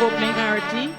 opening arti.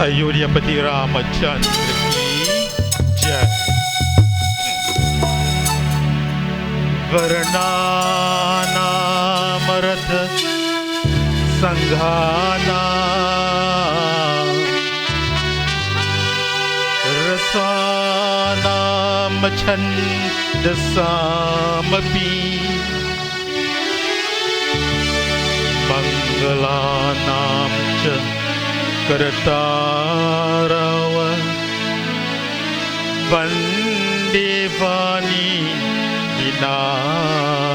अयोध्यापति Ramchandra की जय। वर्णानामरथ संघानां रसानां छन्दसामपि मंगलानां च करतारव वन्दे वाणी विनायकौ।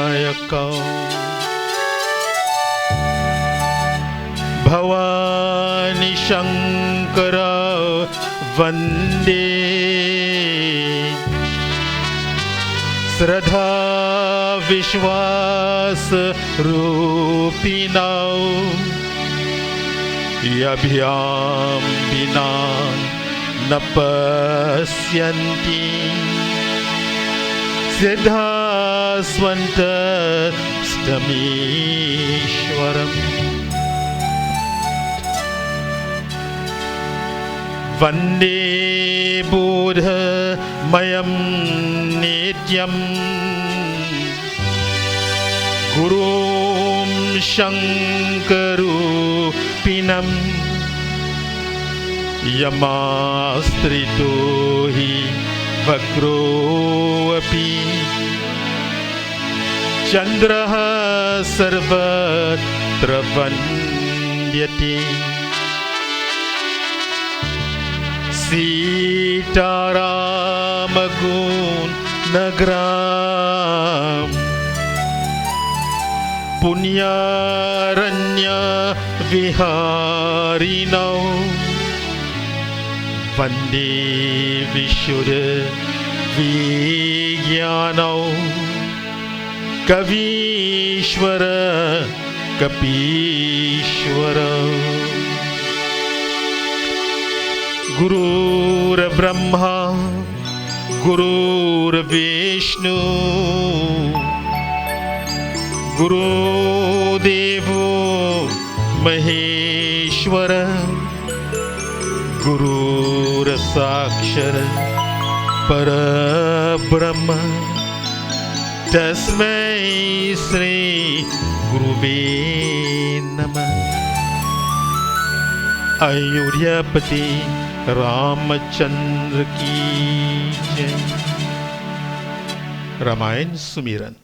भवानी शंकर वन्दे श्रद्धा विश्वास स्वरूपिणौ यभ्यां विना न पश्यन्ति सिद्धास्वन्तस्तमीश्वरम् वन्दे बोधमयं नित्यम् गुरुं शङ्करूपिणम् यमाश्रितो हि वक्रोऽपि चन्द्रः सर्वत्र वन्द्यते सीतारामगुणनगराम् पुण्यारण्यविहारिणौ वन्दे विशुद्धविज्ञानौ कवीश्वर कपीश्वर गुरुर्ब्रह्मा गुरुर्विष्णु गुरुदेवो महेश्वर गुरुर्साक्षात् परब्रह्म तस्मै श्री गुरुवे नमः। अयोध्यापति रामचंद्र की जय। रामायण सुमिरन।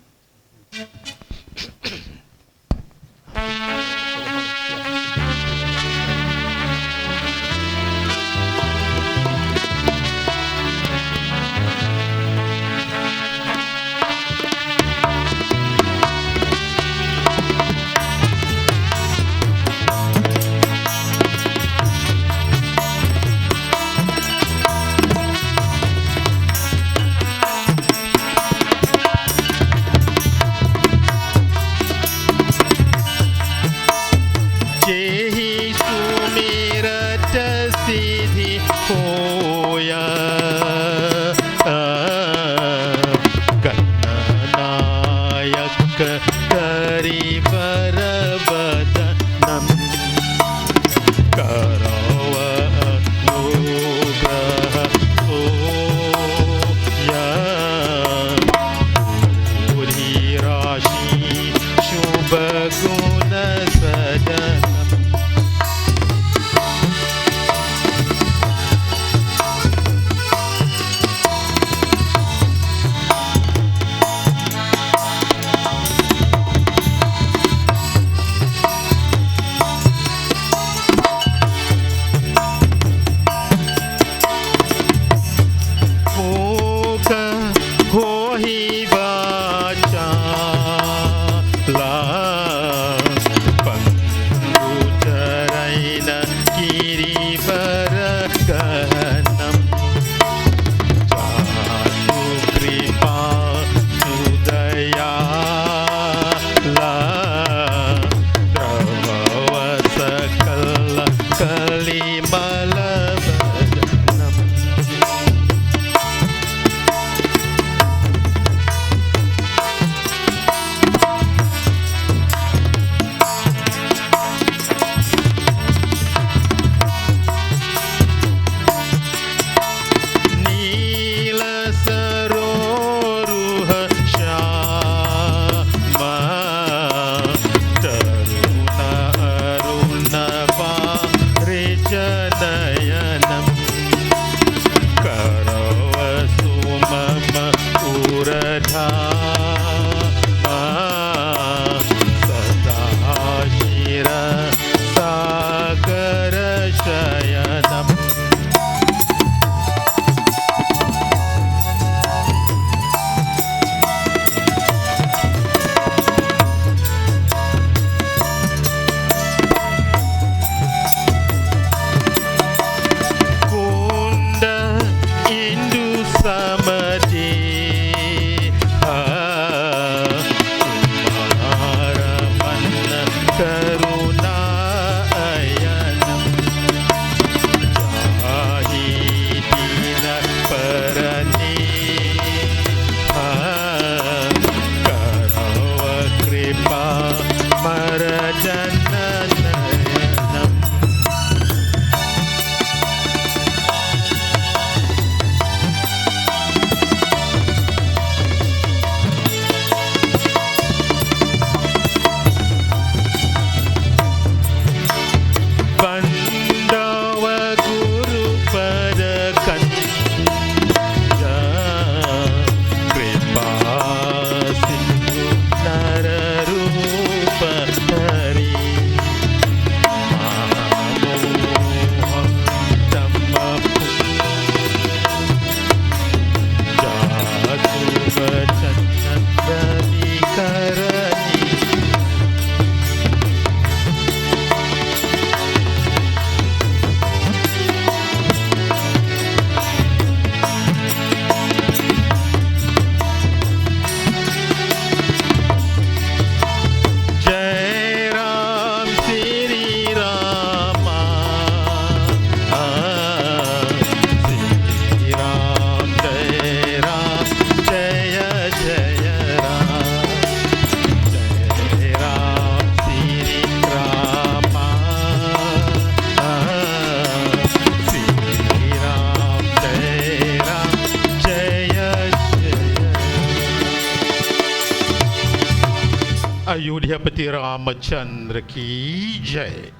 अयोध्यापति रामचंद्र की जय.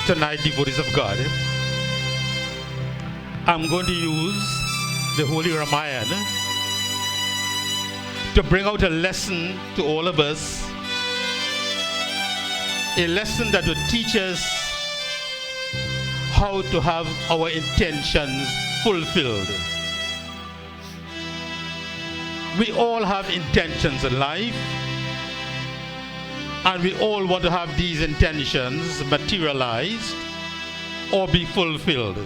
Tonight, devotees of God, I'm going to use the Holy Ramayana to bring out a lesson to all of us, a lesson that will teach us how to have our intentions fulfilled. We all have intentions in life, and we all want to have these intentions materialized or be fulfilled.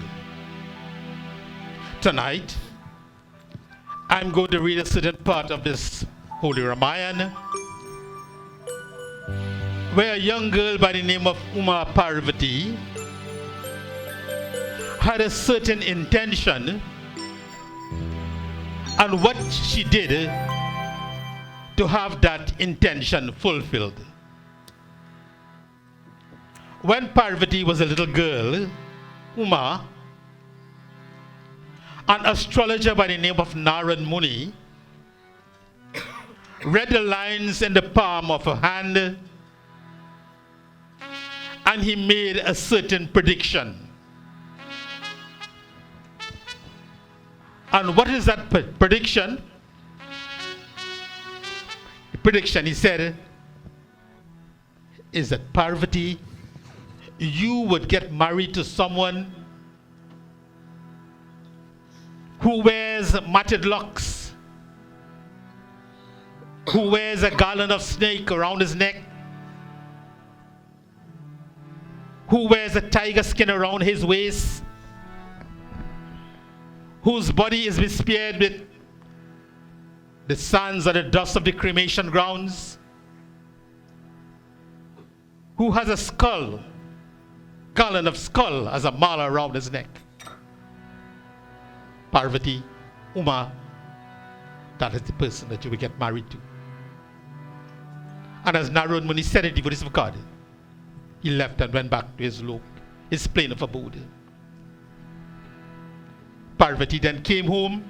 Tonight, I'm going to read a certain part of this Holy Ramayana, where a young girl by the name of Uma Parvati had a certain intention, and what she did to have that intention fulfilled. When Parvati was a little girl, Uma, an astrologer by the name of Narad Muni, read the lines in the palm of her hand, and he made a certain prediction. And what is that prediction? The prediction, he said, is that Parvati, you would get married to someone who wears matted locks, who wears a garland of snake around his neck, who wears a tiger skin around his waist, whose body is besmeared with the sands or the dust of the cremation grounds, who has a skull, garland of skull as a mala around his neck. Parvati, Uma, that is the person that you will get married to. And as Narad Muni said in the devotees of God, he left and went back to his plane of abode. Parvati then came home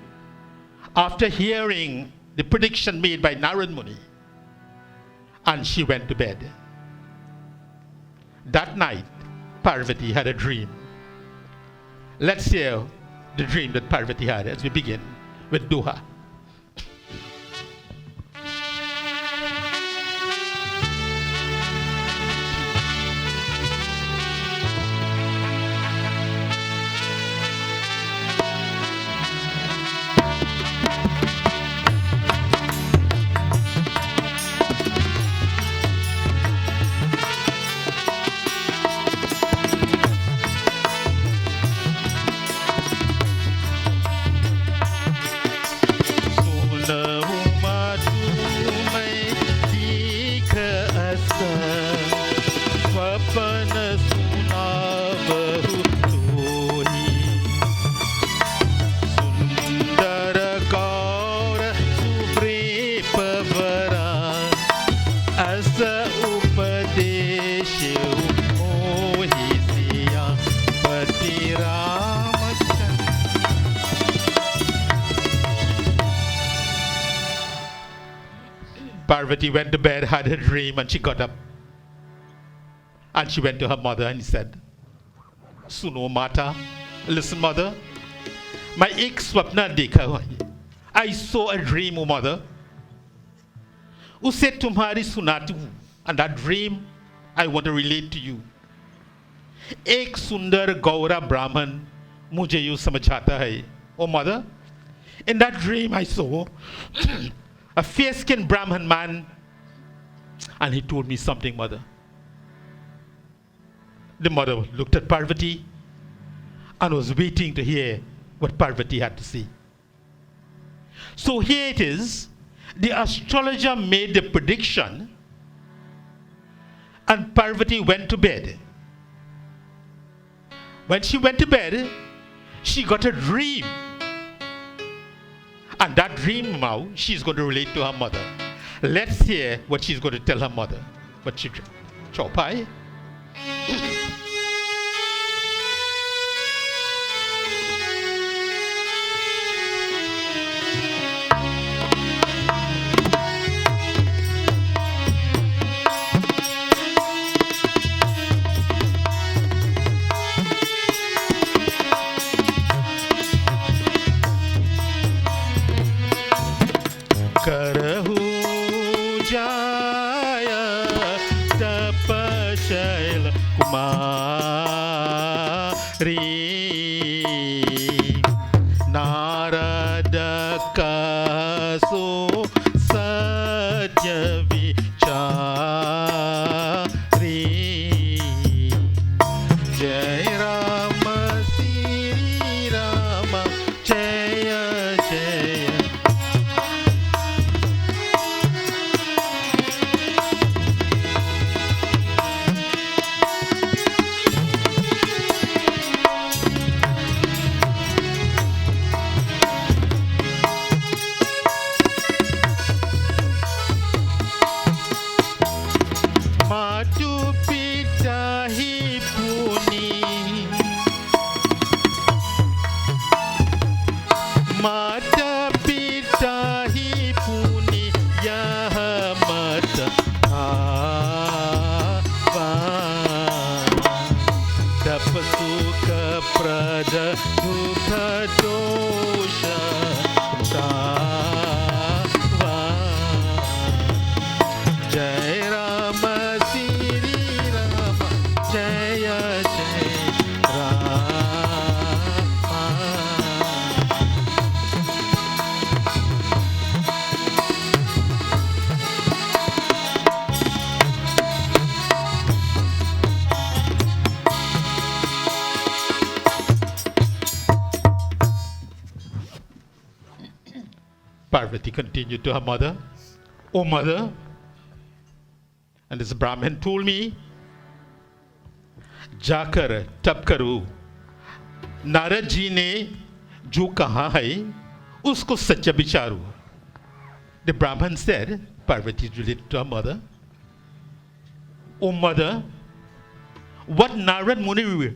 after hearing the prediction made by Narad Muni, and she went to bed. That night, Parvati had a dream. Let's hear the dream that Parvati had as we begin with Doha. Parvati went to bed, had her dream, and she got up. And she went to her mother and said, Suno Mata, listen mother, my ek swapna dekha hai. I saw a dream, oh mother. Usse tumhari sunati hu. And that dream, I want to relate to you. Ek sundar gaura brahman mujhe yu samajhata hai. Oh mother, in that dream I saw a fair-skinned Brahman man, and he told me something, mother. The mother looked at Parvati and was waiting to hear what Parvati had to say. So here it is, the astrologer made the prediction, and Parvati went to bed. When she went to bed, she got a dream. And that dream now, she's going to relate to her mother. Let's hear what she's going to tell her mother. What she dreamt. Chopai. दुख दोष गावा। जय राम श्री राम जय जय Ram. Parvati continued to her mother, "Oh mother," and this Brahmin told me, "जाकर तप करो, नारद जी ने जो कहा है उसको सच्चा विचारो." The Brahmin said, Parvati related to her mother, "Oh mother, what Narad Muni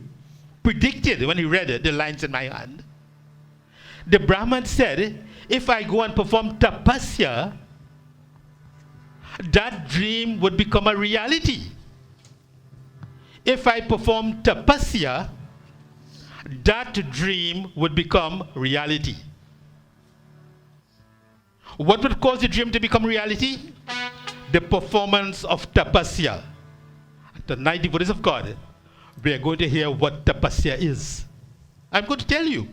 predicted when he read the lines in my hand." The Brahmin said, if I go and perform tapasya, that dream would become a reality. If I perform tapasya, that dream would become reality. What would cause the dream to become reality? The performance of tapasya. Tonight, devotees of God, we are going to hear what tapasya is. I'm going to tell you.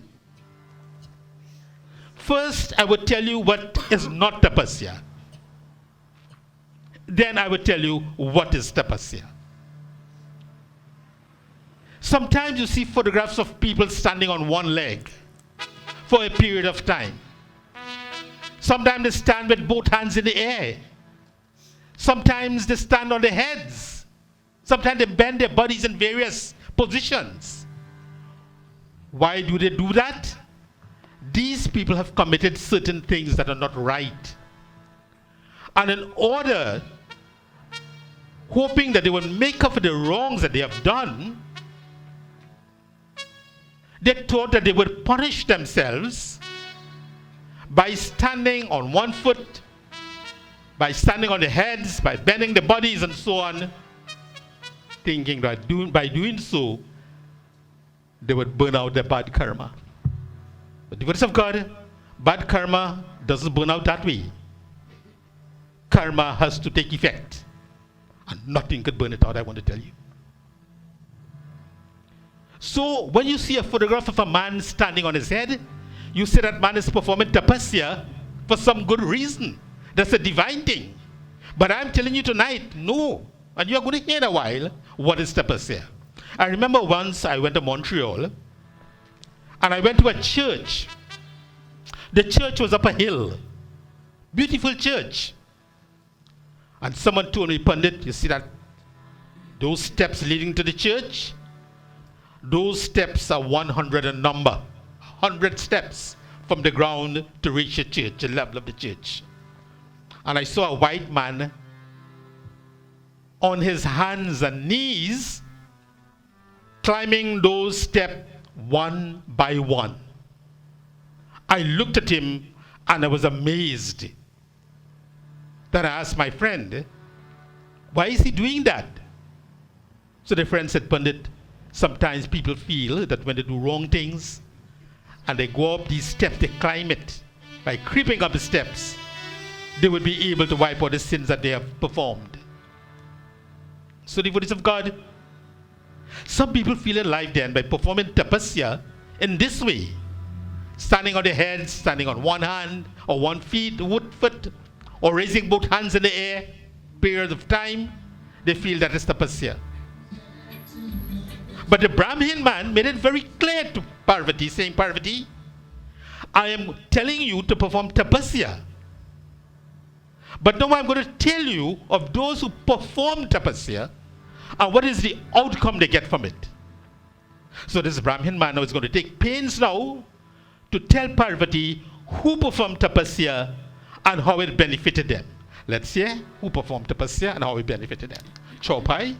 First, I would tell you what is not tapasya. Then I would tell you what is tapasya. Sometimes you see photographs of people standing on one leg for a period of time. Sometimes they stand with both hands in the air. Sometimes they stand on their heads. Sometimes they bend their bodies in various positions. Why do they do that? These people have committed certain things that are not right. And in order, hoping that they will make up for the wrongs that they have done, they thought that they would punish themselves by standing on one foot, by standing on their heads, by bending their bodies and so on, thinking that by doing so, they would burn out their bad karma. But the words of God, bad karma doesn't burn out that way. Karma has to take effect. And nothing could burn it out, I want to tell you. So when you see a photograph of a man standing on his head, you say that man is performing tapasya for some good reason. That's a divine thing. But I'm telling you tonight, no. And you're going to hear in a while what is tapasya. I remember once I went to Montreal, and I went to a church. The church was up a hill. Beautiful church. And someone told me, Pandit, you see that those steps leading to the church? Those steps are 100 in number. 100 steps from the ground to reach the church, the level of the church. And I saw a white man on his hands and knees climbing those steps one by one. I looked at him and I was amazed. Then I asked my friend, why is he doing that? So the friend said, Pandit, sometimes people feel that when they do wrong things and they go up these steps, they climb it. By creeping up the steps, they will be able to wipe out the sins that they have performed. So devotees of God, some people feel alive then by performing tapasya in this way. Standing on their heads, standing on one hand or one foot, or raising both hands in the air, period of time, they feel that is tapasya. But the Brahmin man made it very clear to Parvati, saying, Parvati, I am telling you to perform tapasya. But now I'm going to tell you of those who perform tapasya and what is the outcome they get from it. So this Brahmin man now is going to take pains now to tell Parvati who performed tapasya and how it benefited them. Let's hear who performed tapasya and how it benefited them. Chaupai.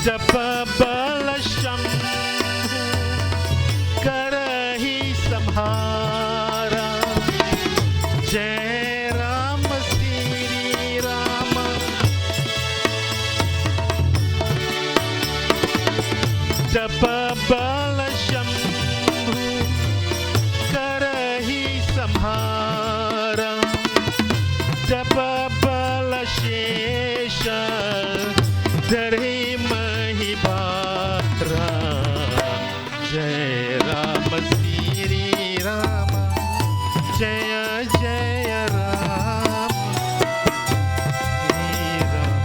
Japa bala shambhu karahi samhara. Jai Ram Sri Rama. Japa bala shambhu karahi samhara. Japa bala shesha dharhi mahibara. Jai Ram Sri Rama. Jaya Jaya Ram Sri Rama.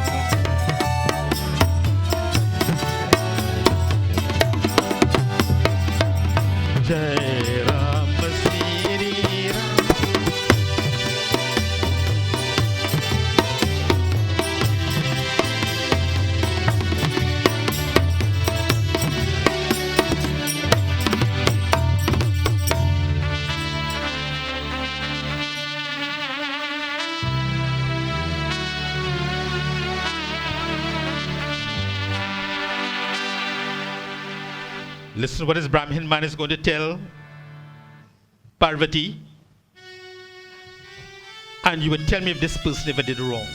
Jai Ram Sri Rama. Listen to what this Brahmin man is going to tell Parvati, and you will tell me if this person ever did wrong.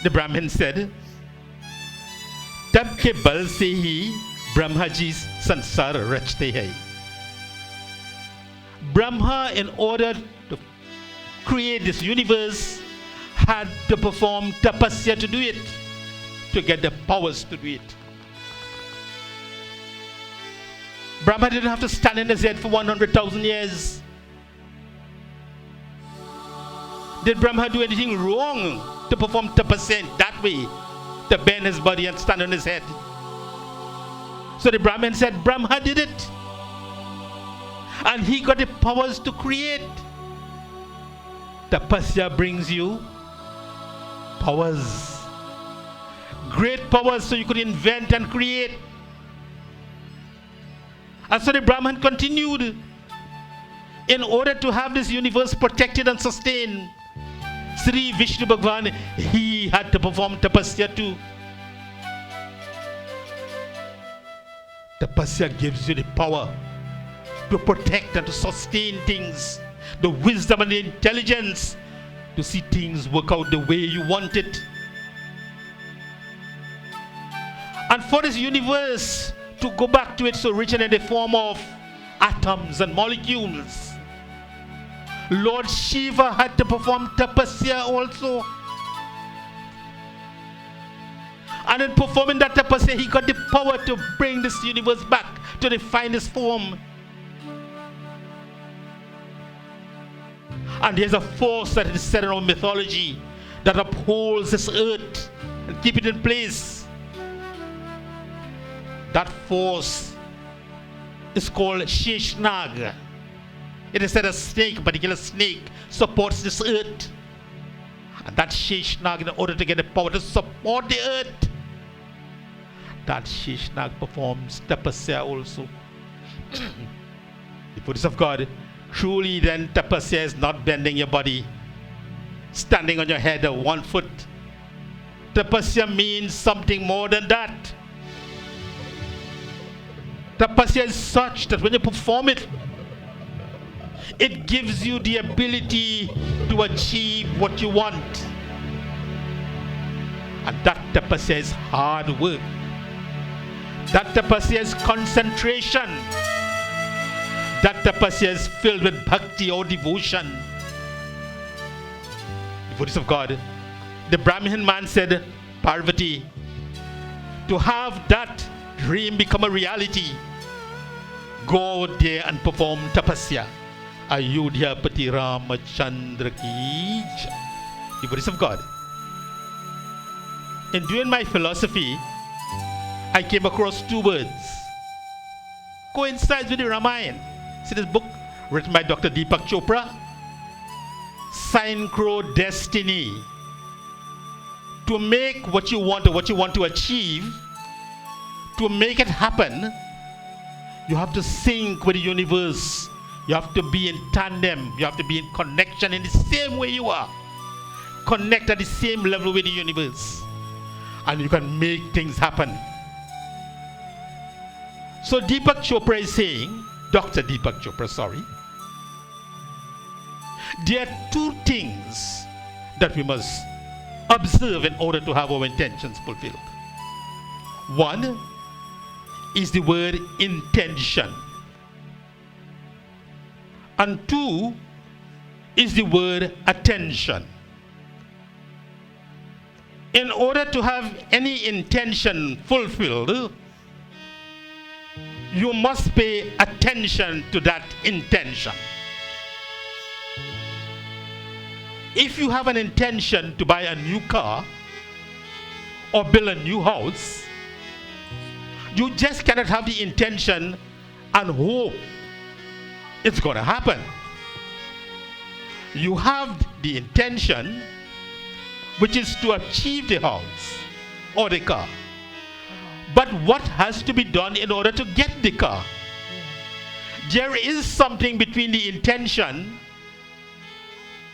The Brahmin said, "Tab ke bal se hi Brahma ji sansar rachte hai." Brahma, in order to create this universe, had to perform tapasya to do it, to get the powers to do it. Brahma didn't have to stand in his head for 100,000 years. Did Brahma do anything wrong to perform tapasya in that way, to bend his body and stand on his head? So the Brahmin said Brahma did it, and he got the powers to create. Tapasya brings you powers, great powers, so you could invent and create. And so the Brahman continued. In order to have this universe protected and sustained, Sri Vishnu Bhagwan, he had to perform tapasya too. Tapasya gives you the power to protect and to sustain things, the wisdom and the intelligence to see things work out the way you want it. And for this universe to go back to its origin in the form of atoms and molecules, Lord Shiva had to perform tapasya also. And in performing that tapasya, he got the power to bring this universe back to the finest form. And there's a force that is set in our mythology that upholds this earth and keep it in place. That force is called Sheshnag. It is said a snake, a particular snake, supports this earth. And that Sheshnag, in order to get the power to support the earth, that Sheshnag performs tapasya also. The Buddhists of God, truly then tapasya is not bending your body, standing on your head or 1 foot. Tapasya means something more than that. Tapasya is such that when you perform it, it gives you the ability to achieve what you want. And that tapasya is hard work. That tapasya is concentration. That tapasya is filled with bhakti or devotion. The Buddhists of God, the Brahmin man said, Parvati, to have that dream become a reality, go there and perform tapasya. Ayodhya Pati Ramachandra ki jai. The Buddhists of God. In doing my philosophy, I came across 2 words. Coincides with the Ramayana. See this book written by Dr. Deepak Chopra? Synchro destiny. To make what you want or what you want to achieve, to make it happen, you have to sync with the universe. You have to be in tandem. You have to be in connection in the same way you are. Connect at the same level with the universe. and you can make things happen. So Deepak Chopra is saying, Dr. Deepak Chopra, sorry, there are two things that we must observe in order to have our intentions fulfilled. One is the word intention, and two is the word attention. In order to have any intention fulfilled, you must pay attention to that intention. If you have an intention to buy a new car or build a new house, you just cannot have the intention and hope it's going to happen. You have the intention, which is to achieve the house or the car. But what has to be done in order to get the car? There is something between the intention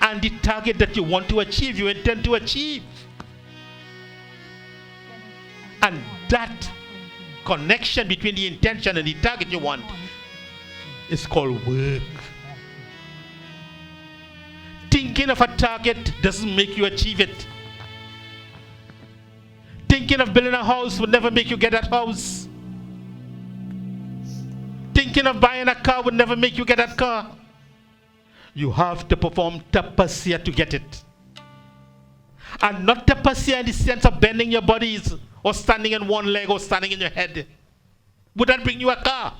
and the target that you want to achieve, you intend to achieve. And that connection between the intention and the target you want is called work. Thinking of a target doesn't make you achieve it. Thinking of building a house would never make you get that house. Thinking of buying a car would never make you get that car. You have to perform tapasya to get it. And not tapasya in the sense of bending your bodies or standing on one leg or standing in your head. Would that bring you a car?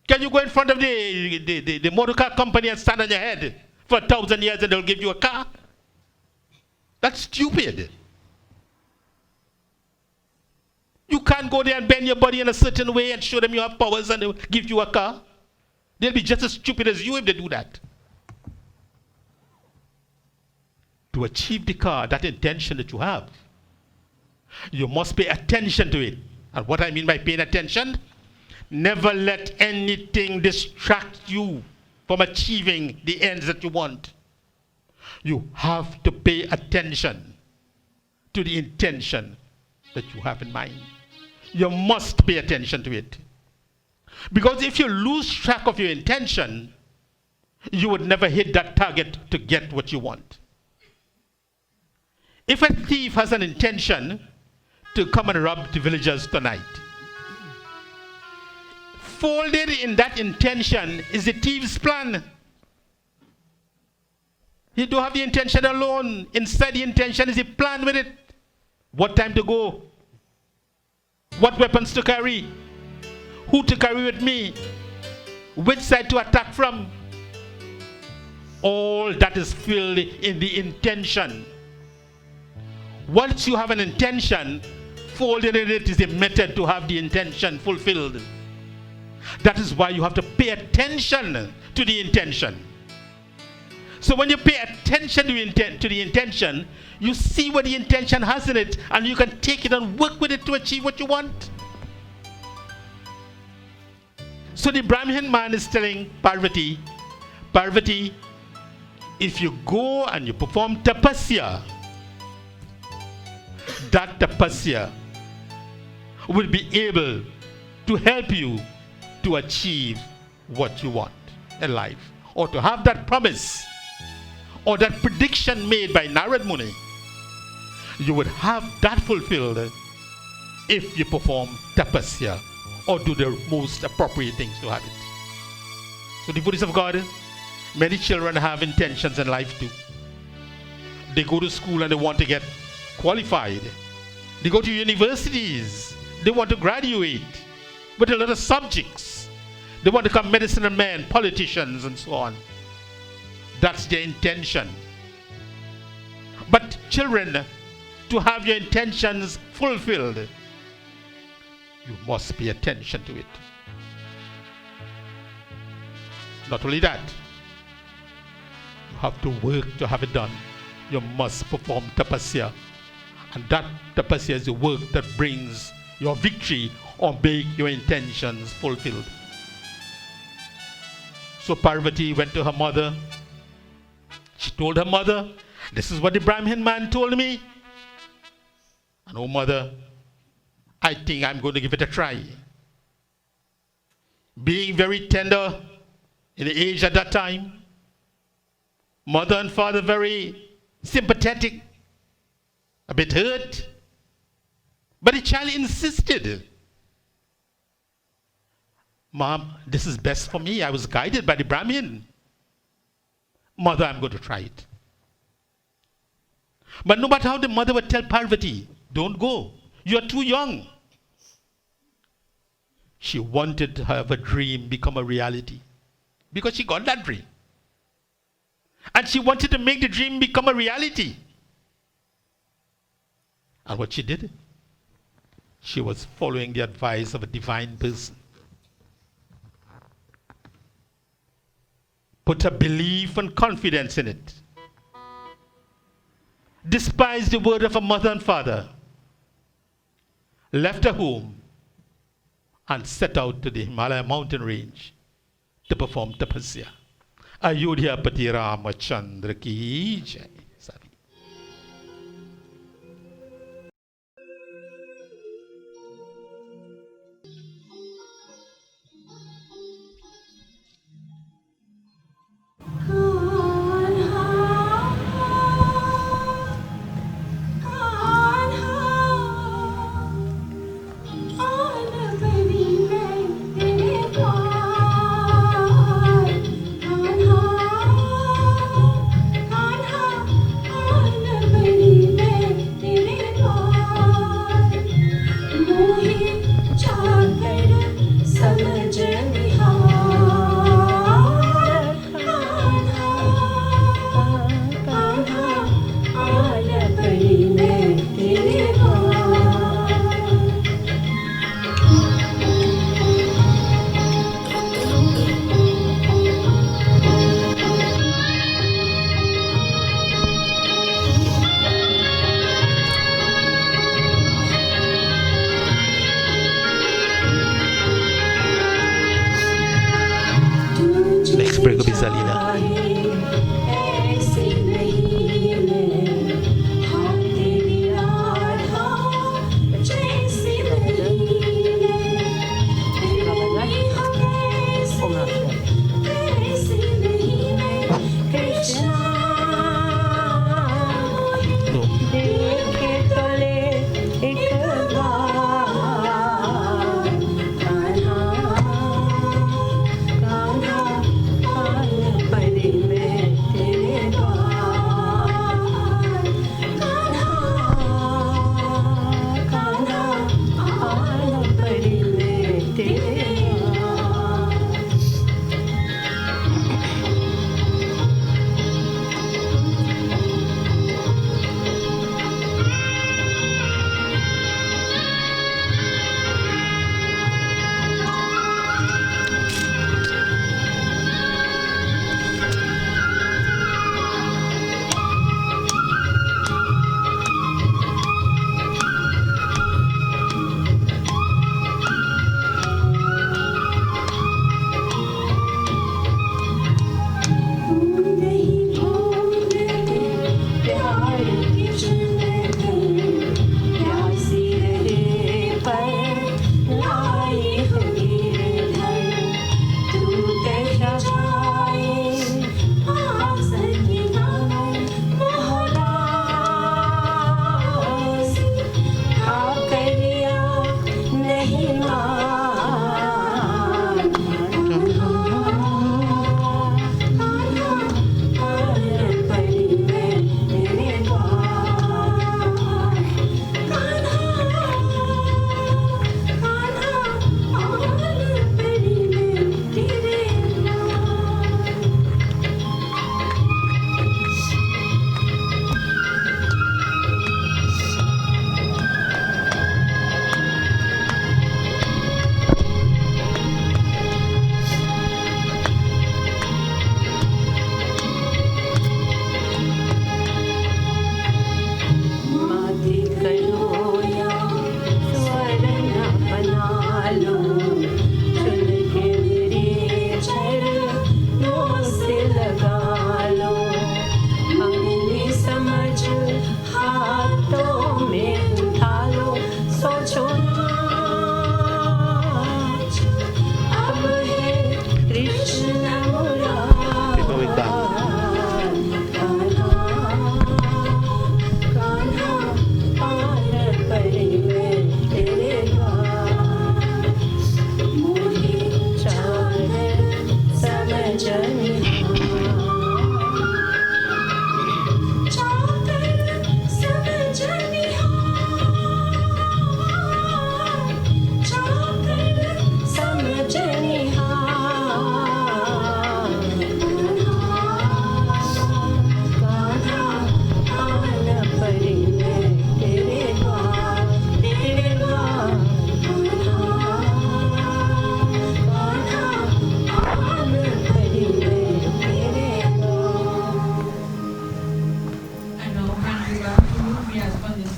Can you go in front of the motor car company and stand on your head for 1,000 years and they'll give you a car? That's stupid. You can't go there and bend your body in a certain way and show them you have powers and they'll give you a car. They'll be just as stupid as you if they do that. To achieve the car, that intention that you have, you must pay attention to it. And what I mean by paying attention, never let anything distract you from achieving the ends that you want. You have to pay attention to the intention that you have in mind. You must pay attention to it. Because if you lose track of your intention, you would never hit that target to get what you want. If a thief has an intention to come and rob the villagers tonight, folded in that intention is the thief's plan. He don't have the intention alone. Inside the intention is the plan with it. What time to go? What weapons to carry? Who to carry with me? Which side to attack from? All that is filled in the intention. Once you have an intention, folded in it is a method to have the intention fulfilled. That is why you have to pay attention to the intention. So when you pay attention to the intention, you see what the intention has in it, and you can take it and work with it to achieve what you want. So the Brahmin man is telling Parvati, Parvati, if you go and you perform tapasya, that tapasya will be able to help you to achieve what you want in life, or to have that promise or that prediction made by Narad Muni. You would have that fulfilled if you perform tapasya or do the most appropriate things to have it. So, devotees of God, many children have intentions in life too. They go to school and they want to get qualified. They go to universities. They want to graduate with a lot of subjects. They want to become medicine men, politicians, and so on. That's their intention. But children, to have your intentions fulfilled, you must pay attention to it. Not only that, you have to work to have it done. You must perform tapasya. And that tapasya is the work that brings your victory or make your intentions fulfilled. So Parvati went to her mother. She told her mother, this is what the Brahmin man told me. And oh, mother, I think I'm going to give it a try. Being very tender in the age at that time, mother and father very sympathetic, a bit hurt. But the child insisted. Mom, this is best for me. I was guided by the Brahmin. Mother, I'm going to try it. But no matter how the mother would tell Parvati, don't go. You're too young. She wanted to have a dream become a reality. Because she got that dream. And she wanted to make the dream become a reality. And what she did? She was following the advice of a divine person. Put her belief and confidence in it. Despised the word of her mother and father. Left her home and set out to the Himalaya mountain range to perform tapasya. Ayodhya Pati Ramachandra ki jai.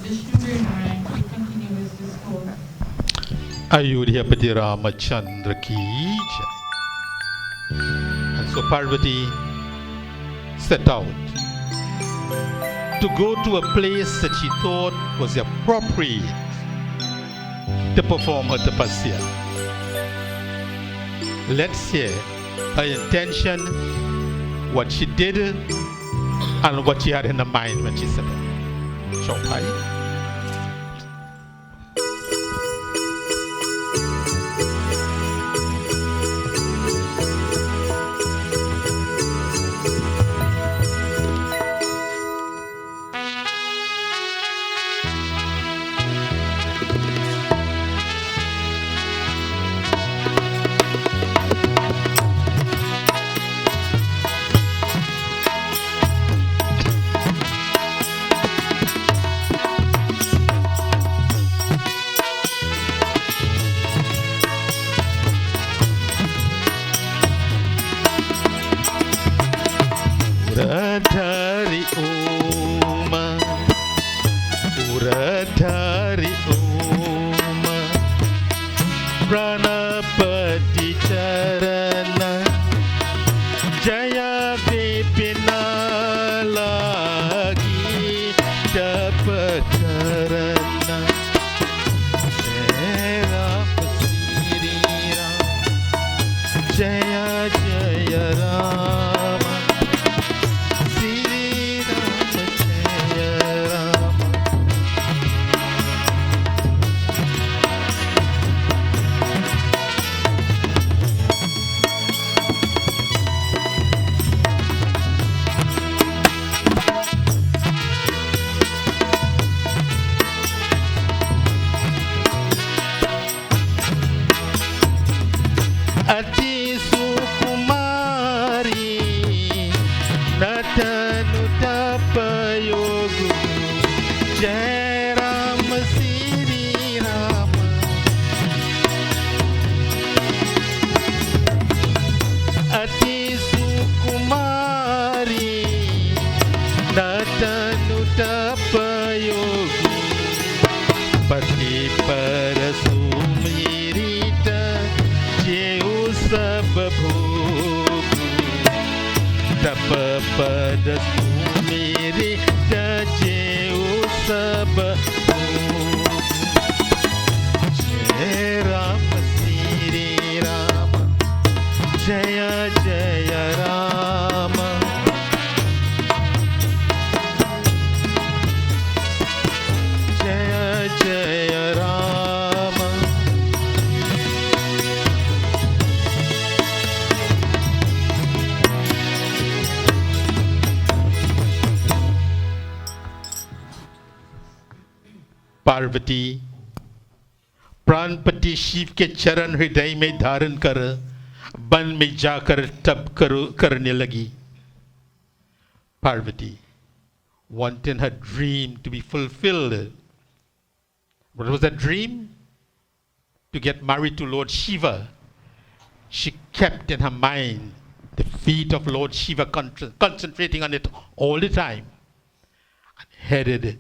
Vishnu Deonarine to continue his discourse. Ayodhyapati Ramachandra ki jai. And so Parvati set out to go to a place that she thought was appropriate to perform her tapasya. Let's hear her intention, what she did, and what she had in her mind when she set out. Chopai. Uradhari Oma, Uradhari Oma, Pranapati Charana, Jaya Vipina Lagi Tapakarana, Jaya Sri Ram, Jaya Jaya Rama. Ati Sukumari Natanu Tapayogu Jai Ram Sri Rama Ati Sukumari Natanu Tapayogu Pati Parasumirita Jeu Sababhogu Tapa pada sumiri Jeu Sababhogu Jai Rama Sri Rama Jaya Jaya Rama Jaya Jaya Rama Parvati प्राणपति Shiv के चरण हृदय में धारण कर one में जाकर तप करने लगी. Parvati, wanting her dream to be fulfilled. What was that dream? To get married to Lord Shiva. She kept in her mind the feet of Lord Shiva, concentrating on it all the time, and headed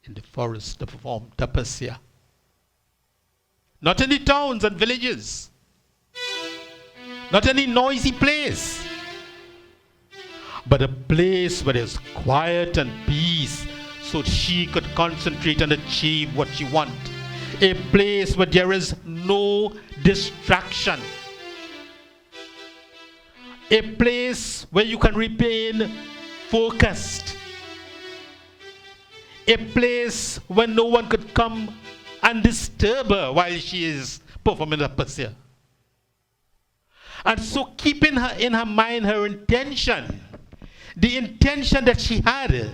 in the forest to perform tapasya. Not in the towns and villages, not any noisy place, but a place where there's quiet and peace, so she could concentrate and achieve what she wants. A place where there is no distraction. A place where you can remain focused. A place where no one could come and disturb her while she is performing the tapasya. And so keeping her in her mind her intention, the intention that she had to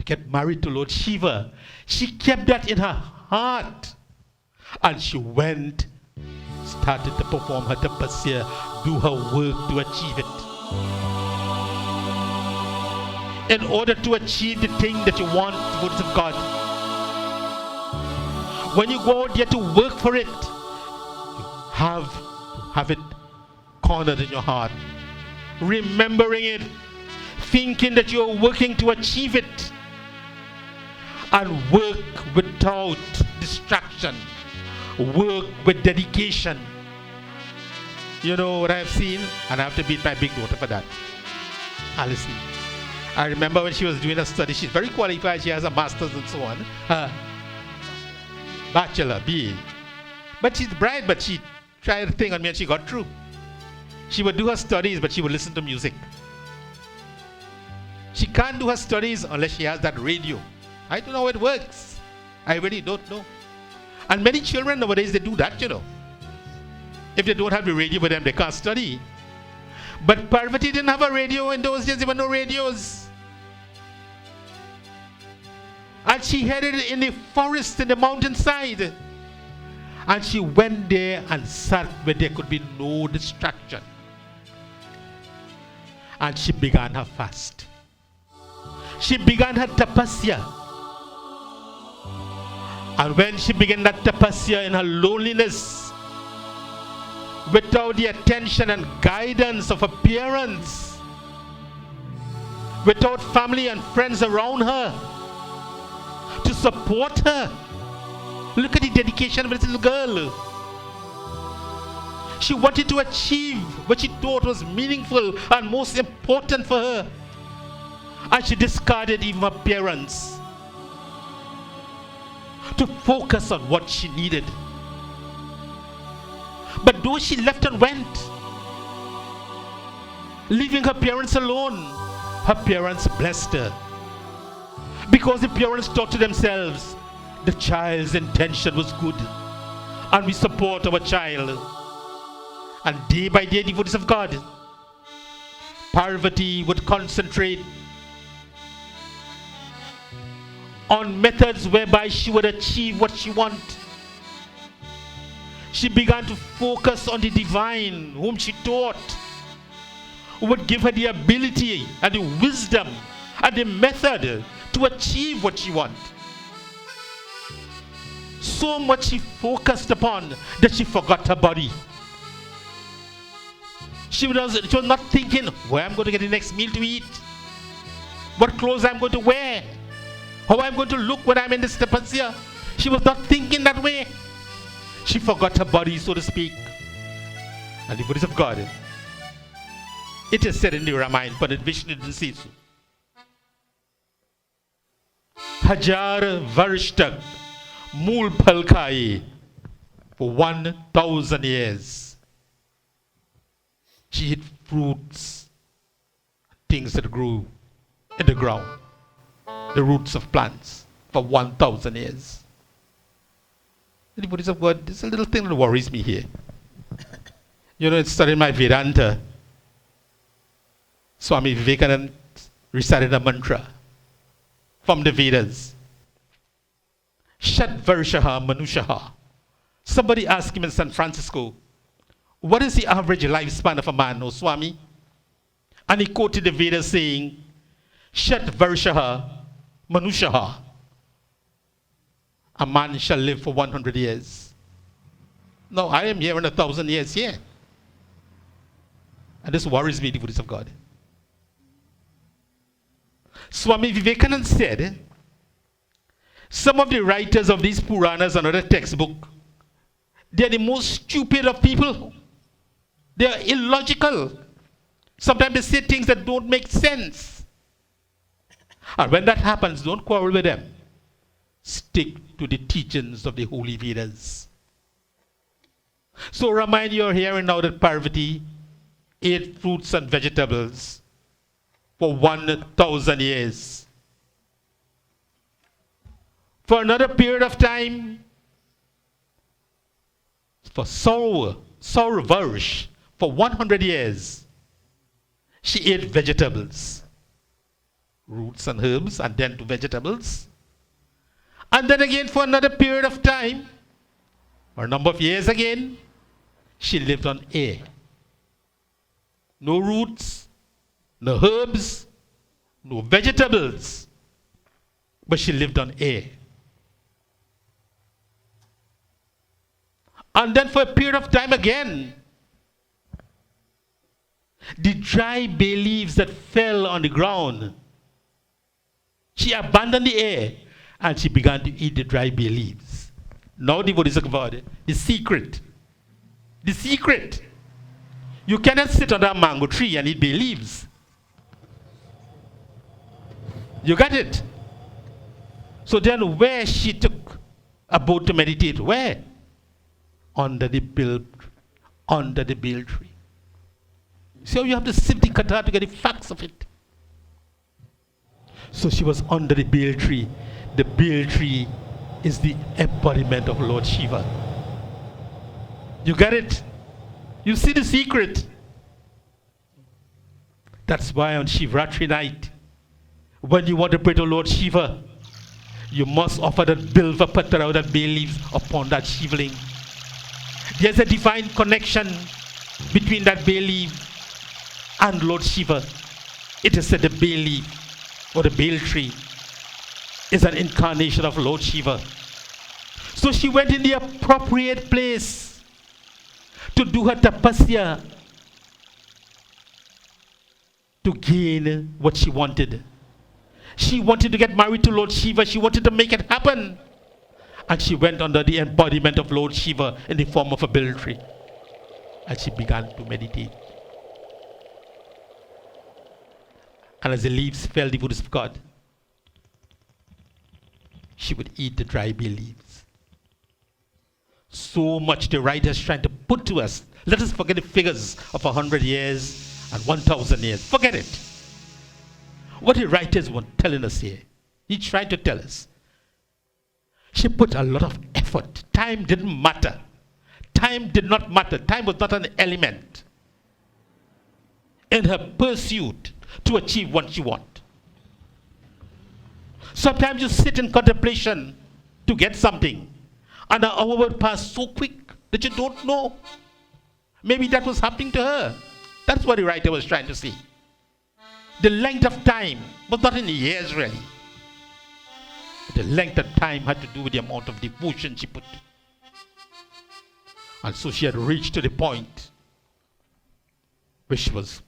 get married to Lord Shiva, she kept that in her heart. And she went, started to perform her tapasya, do her work to achieve it. In order to achieve the thing that you want towards God. When you go out there to work for it, you have it cornered in your heart, remembering it, thinking that you are working to achieve it. and work without distraction, work with dedication. You know what I've seen? And I have to beat my big daughter for that. Honestly. I remember when she was doing a study, she's very qualified, she has a master's and so on. Bachelor, BA. But she's bright, but she tried a thing on me and she got through. She would do her studies, but she would listen to music. She can't do her studies unless she has that radio. I don't know how it works. I really don't know. And many children nowadays, they do that, you know. If they don't have the radio with them, they can't study. But Parvati didn't have a radio in those days. There were no radios. And she headed in the forest, in the mountainside. And she went there and sat where there could be no distraction. And she began her fast. She began her tapasya. And when she began that tapasya in her loneliness, without the attention and guidance of her parents, without family and friends around her to support her. Look at the dedication of this little girl. She wanted to achieve what she thought was meaningful and most important for her. And she discarded even her parents to focus on what she needed. But though she left and went, leaving her parents alone, her parents blessed her. Because the parents thought to themselves, the child's intention was good, and we support our child. And day by day, devotees of God, Parvati would concentrate on methods whereby she would achieve what she wanted. She began to focus on the divine, whom she taught, who would give her the ability and the wisdom and the method to achieve what she wanted. So much she focused upon that she forgot her body. She was not thinking where I'm going to get the next meal to eat, what clothes I'm going to wear, how I'm going to look when I'm in this tapasya. She was not thinking that way. She forgot her body, so to speak. And the devotees of God, it is said in the Ramayana, but Vishnu didn't say so. Hajar varsh tak mool phal khaye, for 1,000 years. She ate fruits, things that grew in the ground, the roots of plants, for 1,000 years. The devotees of God, there's a little thing that worries me here. You know, it's studying my Vedanta. Swami Vivekananda recited a mantra from the Vedas. Shat Varshaha Manushaha. Somebody asked him in San Francisco, what is the average lifespan of a man, O Swami? And he quoted the Vedas saying, Shat Varshaha Manushaha. A man shall live for 100 years. No, I am here in 1,000 years here. And this worries me, devotees of God. Swami Vivekananda said, some of the writers of these Puranas and other textbooks, they are the most stupid of people. They are illogical. Sometimes they say things that don't make sense. And when that happens, don't quarrel with them. Stick to the teachings of the holy Vedas. So Ramayana, you're hearing now that Parvati ate fruits and vegetables for 1,000 years. For another period of time, for Saurvarsh, for 100 years, she ate vegetables, roots and herbs, and then to vegetables. And then again for another period of time, or a number of years again, she lived on air. No roots, no herbs, no vegetables, but she lived on air. And then for a period of time again, the dry bay leaves that fell on the ground, she abandoned the air And she began to eat the dry bay leaves. Now devotees of God, the secret. The secret. You cannot sit under a mango tree and eat bay leaves. You got it? So then where she took a boat to meditate? Where? Under the bill tree. So you have to sift the kata to get the facts of it. So she was under the bil tree. The bil tree is the embodiment of Lord Shiva. You get it? You see the secret? That's why on Shivratri night, when you want to pray to Lord Shiva, you must offer that bilva patra or that bay leaves upon that Shivling. There's a divine connection between that bay leaf and Lord Shiva. It is said the bay leaf or the bay tree is an incarnation of Lord Shiva. So she went in the appropriate place to do her tapasya, to gain what she wanted. She wanted to get married to Lord Shiva. She wanted to make it happen. And she went under the embodiment of Lord Shiva in the form of a bil tree. And she began to meditate. And as the leaves fell, the Buddhist of God, she would eat the dry bay leaves. So much the writer is trying to put to us. Let us forget the figures of 100 years and 1,000 years. Forget it. What the writers were telling us here, he tried to tell us. She put a lot of effort. Time didn't matter. Time did not matter. Time was not an element in her pursuit to achieve what she wants. Sometimes you sit in contemplation to get something, and an hour will pass so quick that you don't know. Maybe that was happening to her. That's what the writer was trying to say. The length of time was not in the years really. The length of time had to do with the amount of devotion she put. And so she had reached to the point where she was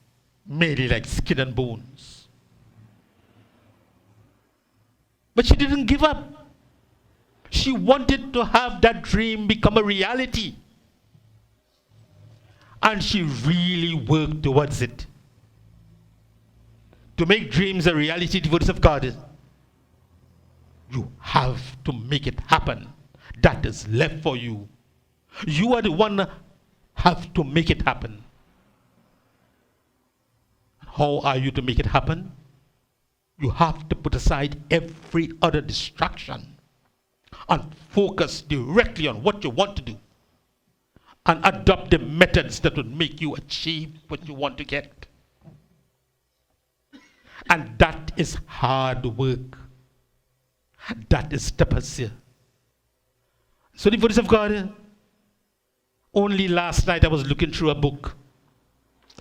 merely like skin and bones. But she didn't give up. She wanted to have that dream become a reality. And she really worked towards it. To make dreams a reality, devotees of God, you have to make it happen. That is left for you. You are the one who have to make it happen. How are you to make it happen? You have to put aside every other distraction and focus directly on what you want to do and adopt the methods that will make you achieve what you want to get. And that is hard work. That is tapasya. So the devotees of God, only last night I was looking through a book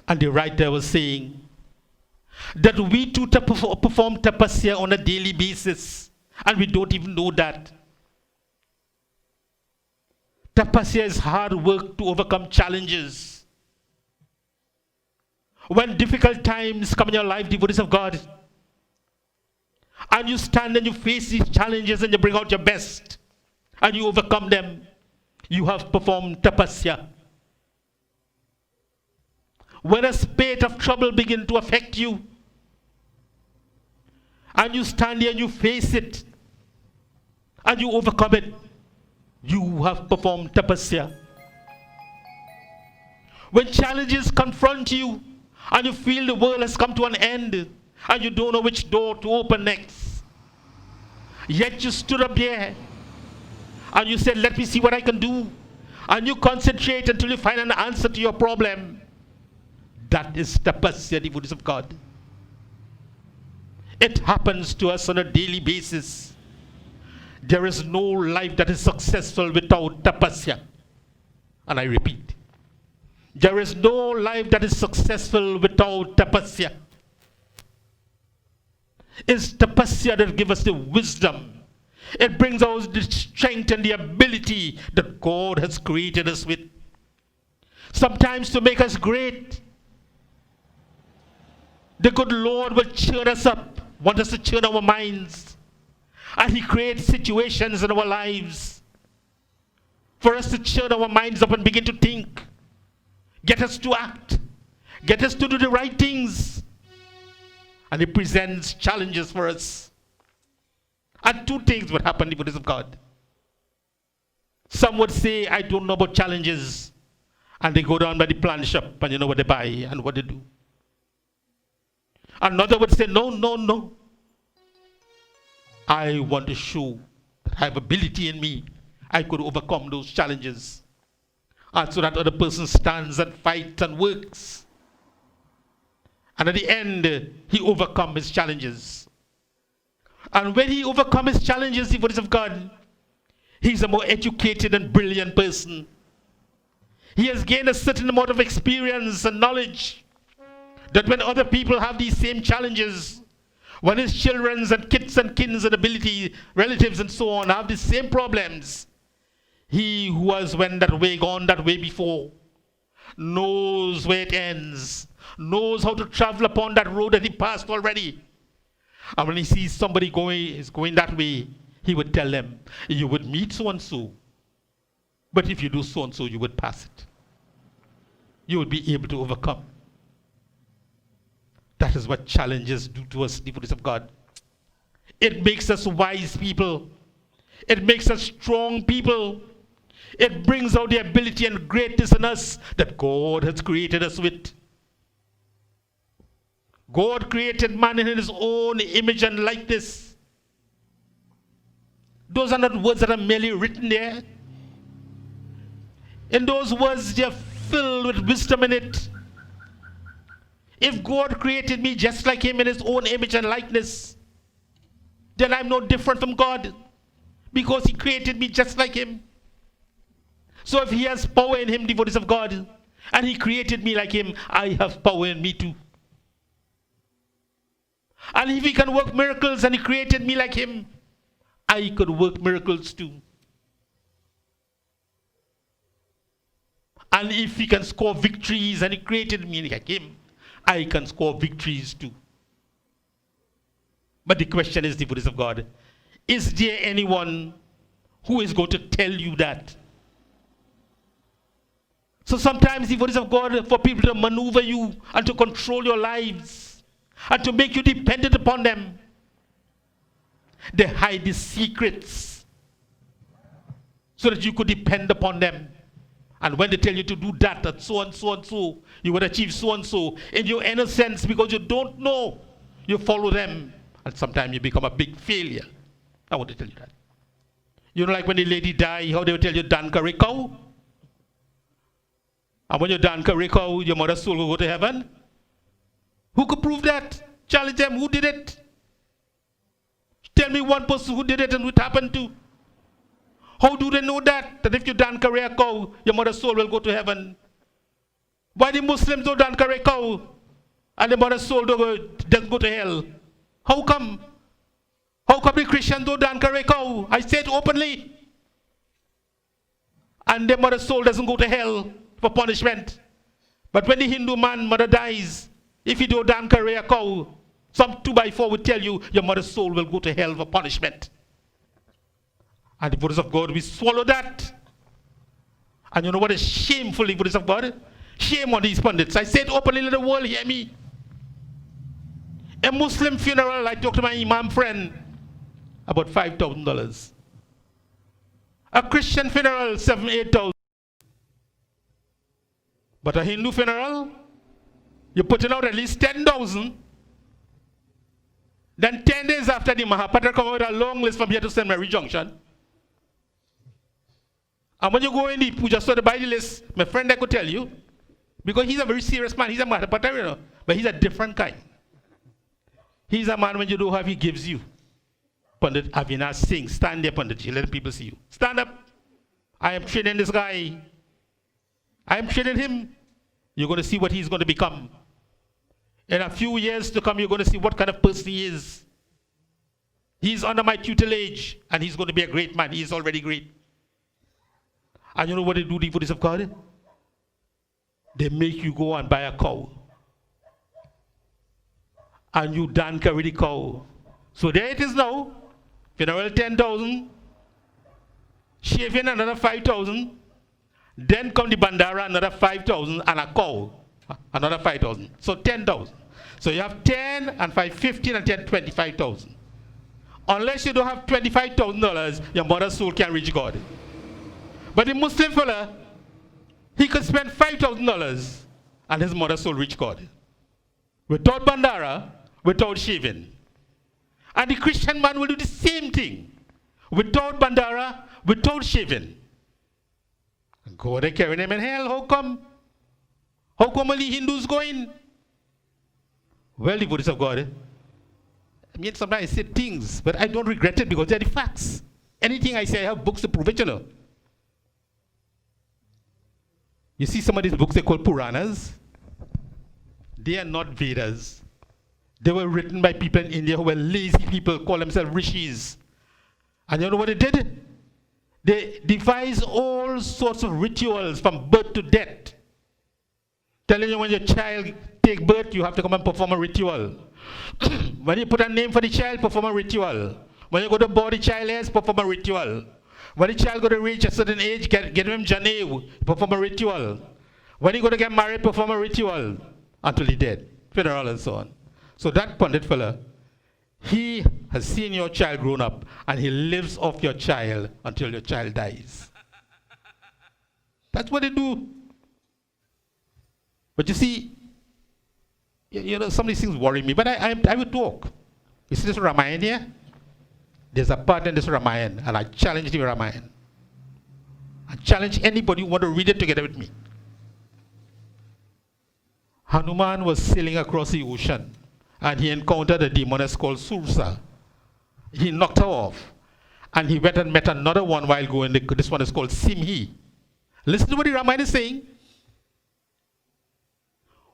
and the writer was saying that we too perform tapasya on a daily basis and we don't even know that. Tapasya is hard work to overcome challenges. When difficult times come in your life, devotees of God, and you stand and you face these challenges and you bring out your best and you overcome them, you have performed tapasya. When a spate of trouble begins to affect you and you stand here and you face it and you overcome it, you have performed tapasya. When challenges confront you and you feel the world has come to an end and you don't know which door to open next, yet you stood up there and you said, let me see what I can do, and you concentrate until you find an answer to your problem. That is tapasya, devotees of God. It happens to us on a daily basis. There is no life that is successful without tapasya. And I repeat, there is no life that is successful without tapasya. It's tapasya that gives us the wisdom. It brings out the strength and the ability that God has created us with. Sometimes to make us great, the good Lord will cheer us up, want us to cheer our minds. And he creates situations in our lives for us to turn our minds up and begin to think, get us to act, get us to do the right things. And he presents challenges for us. And two things would happen in the goodness of God. Some would say, I don't know about challenges. And they go down by the plant shop and you know what they buy and what they do. Another would say, no, no, no. I want to show that I have ability in me. I could overcome those challenges. And so that other person stands and fights and works. And at the end, he overcomes his challenges. And when he overcomes his challenges, the voice of God, he's a more educated and brilliant person. He has gained a certain amount of experience and knowledge that when other people have these same challenges, when his children and kids and kins and ability, relatives and so on have the same problems, he who has went that way, gone that way before, knows where it ends, knows how to travel upon that road that he passed already. And when he sees somebody going that way, he would tell them, you would meet so and so, but if you do so and so, you would pass it. You would be able to overcome. That is what challenges do to us, the voice of God. It makes us wise people. It makes us strong people. It brings out the ability and greatness in us that God has created us with. God created man in his own image and likeness. Those are not words that are merely written there. In those words, they are filled with wisdom in it. If God created me just like him in his own image and likeness, then I'm no different from God because he created me just like him. So if he has power in him, the voice of God, and he created me like him, I have power in me too. And if he can work miracles and he created me like him, I could work miracles too. And if he can score victories and he created me like him, I can score victories too. But the question is, the voice of God, is there anyone who is going to tell you that? So sometimes the voice of God, for people to maneuver you and to control your lives and to make you dependent upon them, they hide the secrets so that you could depend upon them. And when they tell you to do that, and so and so and so, you would achieve so and so. In your innocence, because you don't know, you follow them. And sometimes you become a big failure. I want to tell you that. You know, like when the lady died, how they would tell you, Dan Karikau? And when you Dan Karikau, your mother's soul will go to heaven? Who could prove that? Challenge them. Who did it? Tell me one person who did it and what happened to. How do they know that? That if you dan karekau, your mother's soul will go to heaven. Why the Muslims don't dan karekau and the mother's soul doesn't go to hell? How come? How come the Christians don't dan karekau? I say it openly. And the mother's soul doesn't go to hell for punishment. But when the Hindu mother dies, if you do dan karekau, some 2x4 will tell you your mother's soul will go to hell for punishment. And the voice of God, we swallow that. And you know what is shameful, the voice of God? Shame on these pundits. I said openly, let the world hear me. A Muslim funeral, I talked to my imam friend, about $5,000. A Christian funeral, $7,000-8,000. But a Hindu funeral, you're putting out at least $10,000. Then 10 days after, the Mahapatra come out with a long list from here to St. Mary Junction. And when you go in the puja store to buy the list, my friend I could tell you, because he's a very serious man, he's a Mahapatra, you know, but he's a different kind. He's a man when you don't have, he gives you. Pandit Avinash Singh, stand there, Pandit, let people see you. Stand up. I am training this guy. I am training him. You're going to see what he's going to become. In a few years to come, you're going to see what kind of person he is. He's under my tutelage, and he's going to be a great man. He is already great. And you know what they do, the voice of God? They make you go and buy a cow. And you dan carry the cow. So there it is now. Funeral 10,000. Shaving another 5,000. Then come the bandara, another 5,000, and a cow, another 5,000. So 10,000. So you have 10 and 5, 15 and 10, 25,000. Unless you don't have $25,000, your mother's soul can't reach God. But the Muslim fella, he could spend $5,000 and his mother's soul reach God. Without bandara, without shaving. And the Christian man will do the same thing. Without bandara, without shaving. God, they carrying him in hell. How come? How come only Hindus going? Well, the Buddhists of God. I mean, sometimes I say things, but I don't regret it because they're the facts. Anything I say, I have books to prove it, you know. You see some of these books they call Puranas. They are not Vedas. They were written by people in India who were lazy people, call themselves rishis. And you know what they did? They devised all sorts of rituals from birth to death. Telling you when your child take birth, you have to come and perform a ritual. When you put a name for the child, perform a ritual. When you go to board the child hairs, perform a ritual. When the child go to reach a certain age, get him Janev, perform a ritual. When you go to get married, perform a ritual until he dead. Funeral and so on. So that Pandit fella, he has seen your child grown up and he lives off your child until your child dies. That's what they do. But you see, you know, some of these things worry me, but I would talk. You see this Ramayaan here? There's a part in this Ramayaan, and I challenge the Ramayaan. I challenge anybody who want to read it together with me. Hanuman was sailing across the ocean, and he encountered a demoness called Sursa. He knocked her off, and he went and met another one while going. This one is called Simhi. Listen to what the Ramayana is saying.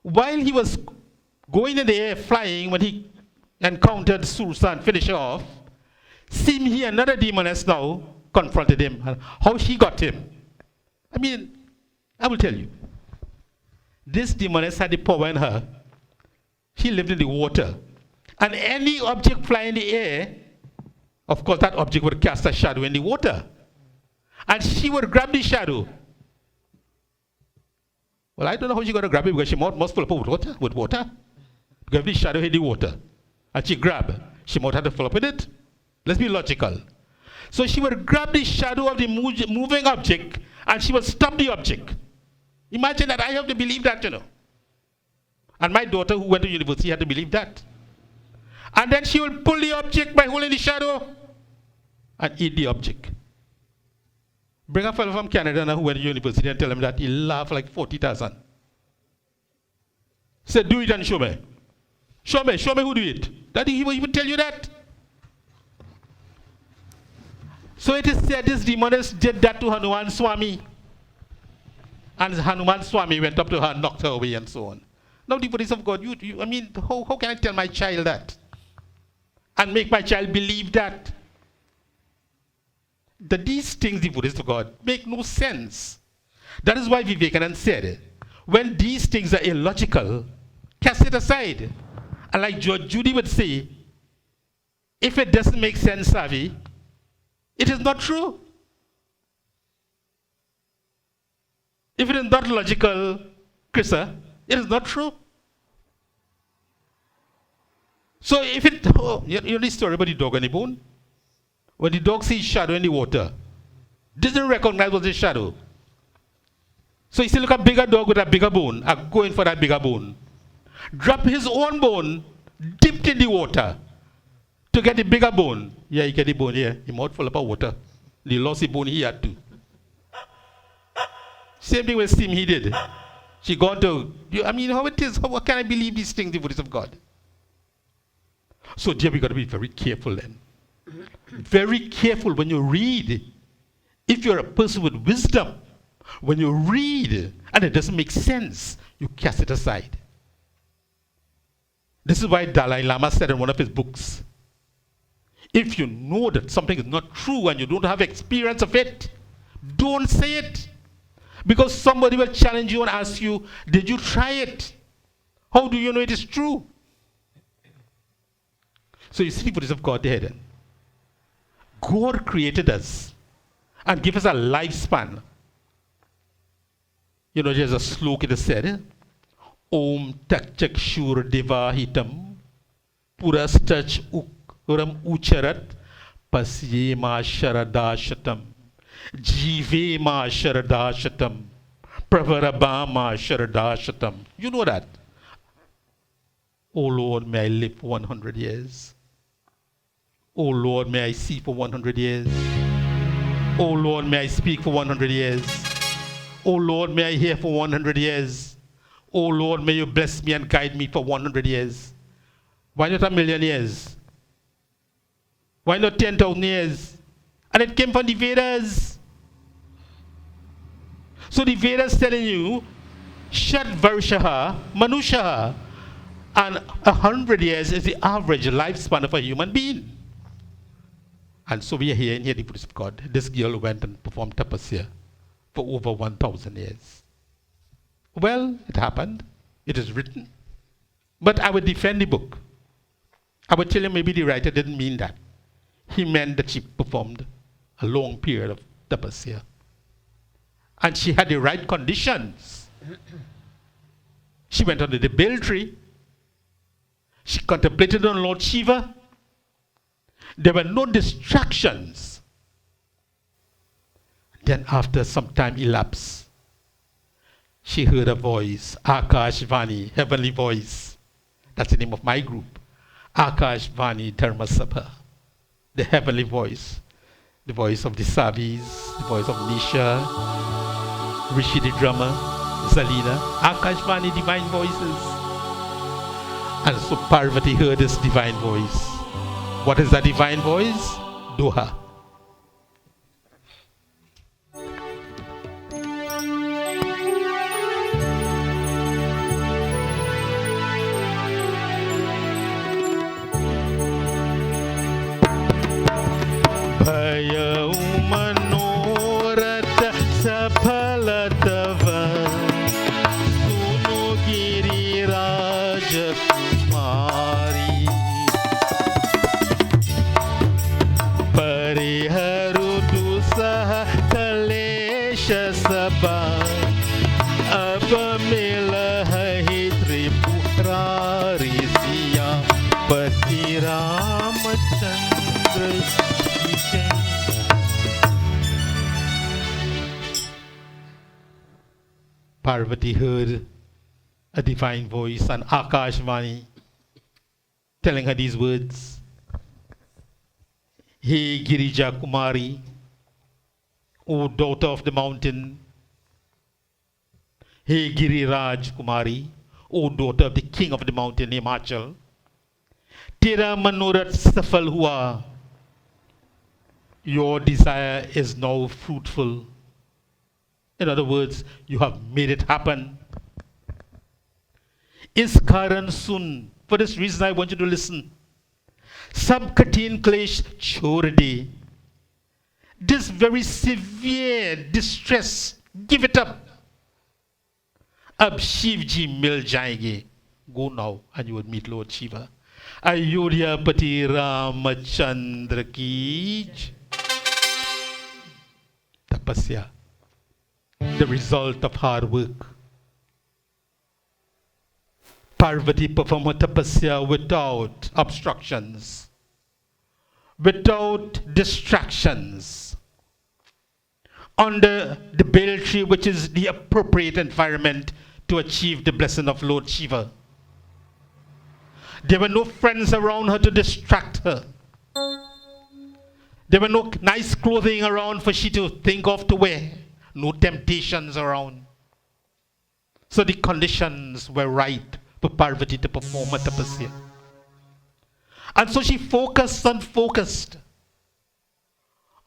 While he was going in the air, flying, when he encountered Sursa and finished her off, Simhi, another demoness now, confronted him. How she got him? I mean, I will tell you. This demoness had the power in her. She lived in the water. And any object flying in the air, of course that object would cast a shadow in the water. And she would grab the shadow. Well, I don't know how she got to grab it because she must fill up with water. Because the shadow hit the water. And she grabbed. She might have to fill up with it. Let's be logical. So she would grab the shadow of the moving object and she would stop the object. Imagine that. I have to believe that, you know. And my daughter who went to university had to believe that. And then she will pull the object by holding the shadow and eat the object. Bring a fellow from Canada now who went to university and tell him that. He laughed like 40,000. Said, do it and show me. Show me who do it. That he would tell you that. So it is said this demoness did that to Hanuman Swami. And Hanuman Swami went up to her and knocked her away and so on. Now the Buddhists of God, I mean, how can I tell my child that? And make my child believe that? That these things, the Buddhists of God, make no sense. That is why Vivekananda said, when these things are illogical, cast it aside. And like George Judy would say, if it doesn't make sense, Savi, it is not true. If it is not logical, Krista, it is not true. So if it, you know the story about the dog and the bone? When the dog sees shadow in the water, doesn't recognize what's the shadow. So he still look at a bigger dog with a bigger bone, and going for that bigger bone. Drop his own bone, dipped in the water, to get the bigger bone. Yeah, he get the bone here. He mouth full of water. The lost the bone he had to. Same thing with Sim he did. She gone to, I mean, how it is, how can I believe these things, the Buddhists of God? So dear, we got to be very careful then. Very careful when you read. If you're a person with wisdom, when you read and it doesn't make sense, you cast it aside. This is why Dalai Lama said in one of his books, if you know that something is not true and you don't have experience of it, don't say it. Because somebody will challenge you and ask you, did you try it? How do you know it is true? So you see, Buddhists of God there then. God created us and gave us a lifespan. You know, there's a slok that said, Om Takchakshur Devahitam Purastach Uram Ucharat Pasyema Sharadashatam Jivema Sharadashatam Pravarabama Sharadashatam. You know that. Oh Lord, may I live for 100 years. Oh Lord, may I see for 100 years. Oh Lord, may I speak for 100 years. Oh Lord, may I hear for 100 years. Oh Lord, may you bless me and guide me for 100 years. Why not 1,000,000 years? Why not 10,000 years? And it came from the Vedas. So the Vedas telling you, Shat Varshaha Manushaha. And 100 years is the average lifespan of a human being. And so we are here in the Buddhist of God. This girl went and performed tapasya for over 1,000 years. Well, it happened. It is written. But I would defend the book. I would tell you maybe the writer didn't mean that. He meant that she performed a long period of tapasya. And she had the right conditions. She went under the bill tree. She contemplated on Lord Shiva. There were no distractions. Then after some time elapsed, she heard a voice, Akashvani, heavenly voice. That's the name of my group. Akashvani Dharma Sabha, the heavenly voice. The voice of the Savis, the voice of Nisha, Rishi the drummer, Zalina, Akashvani, divine voices. And so Parvati heard this divine voice. What is that divine voice? Doha. Bhaya manorat saphalatava Suno giriraj kumari Pariharu dusaha kalesha sabha Abamila hai tripurari siya Pati Ramachandra Parvati heard a divine voice, an Akashvani, telling her these words. Hey Girija Kumari, O daughter of the mountain. Hey Giriraj Kumari, O daughter of the king of the mountain, Himachal. Tera Manorat Safal Hua. Your desire is now fruitful. In other words, you have made it happen. Iskaran sun. For this reason, I want you to listen. Sab katin klesh chordi. This very severe distress, give it up. Ab Shivji mil jayenge. Go now and you will meet Lord Shiva. Ayodhya Pati Ramachandra ki. Tapasya. The result of hard work. Parvati performed her tapasya without obstructions, without distractions, under the bale tree, which is the appropriate environment to achieve the blessing of Lord Shiva. There were no friends around her to distract her. There were no nice clothing around for she to think of to wear. No temptations around. So the conditions were right for Parvati to perform a tapasya. And so she focused and focused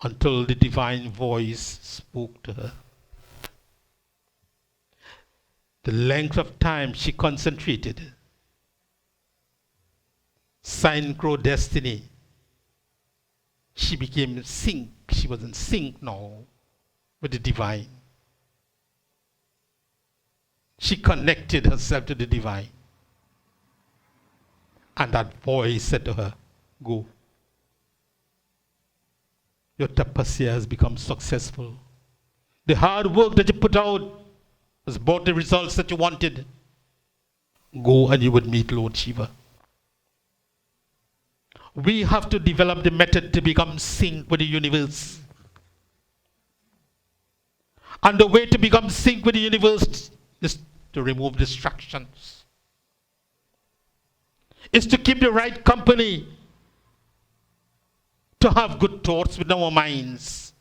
until the divine voice spoke to her. The length of time she concentrated. Synchro destiny. She became sync. She was in sync now with the divine. She connected herself to the divine. And that voice said to her, go. your tapasya has become successful. The hard work that you put out has brought the results that you wanted. Go and you would meet Lord Shiva. We have to develop the method to become synced with the universe. And the way to become synced with the universe is to remove distractions. It's to keep the right company. To have good thoughts within our minds.